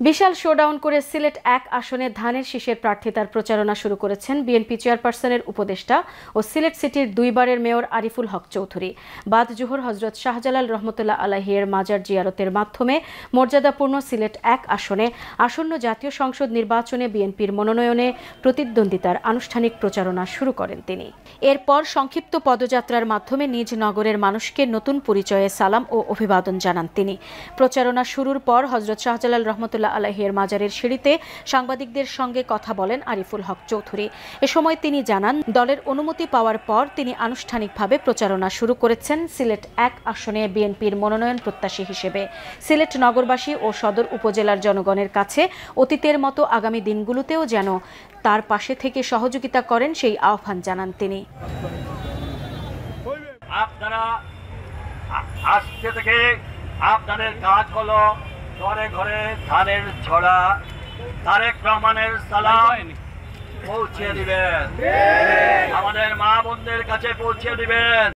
বিশাল showdown করে সিলেট ১ আসনে ধানের শীষের প্রার্থিতার প্রচারণা শুরু করেছেন বিএনপি চেয়ারপারসনের উপদেষ্টা ও সিলেট সিটির ২ বারের মেয়র আরিফুল হক চৌধুরী। বাদ জোহর হযরত শাহজালাল রহমতুল্লাহ আলাইহির মাজার জিয়ারতের মাধ্যমে মর্যাদাপূর্ণ সিলেট ১ আসনে আসন্ন জাতীয় সংসদ নির্বাচনে বিএনপির মনোনয়নে প্রতিদ্বন্দ্বিতার আনুষ্ঠানিক প্রচারণা শুরু করেন তিনি। এরপর সংক্ষিপ্ত পদযাত্রার মাধ্যমে নিজ নগরের মানুষকে নতুন পরিচয়ে সালাম ও অভিবাদন জানান তিনি। প্রচারণা শুরুর পর হযরত শাহজালাল রহমতুল্লাহ আলাইহির মাজারের সিঁড়িতে সাংবাদিকদের সঙ্গে কথা বলেন আরিফুল হক চৌধুরী। এ সময় তিনি জানান, দলের অনুমতি পাওয়ার পর তিনি আনুষ্ঠানিকভাবে প্রচারণা শুরু করেছেন সিলেট ১ আসনে বিএনপির মনোনয়ন প্রত্যাশী হিসেবে। সিলেট নগরবাসী ও সদর উপজেলার জনগণের কাছে অতীতের মতো আগামী দিনগুলোতেও যেন তার পাশে থেকে সহযোগিতা করেন সেই আহ্বান জানান তিনি। আপনারা আজকে থেকে আপনাদের কাজ হলো ঘরে ঘরে ধানের ছড়া তারেক রহমানের সালাম পৌঁছে দিবেন, আমাদের মা বোনদের কাছে পৌঁছে দিবেন।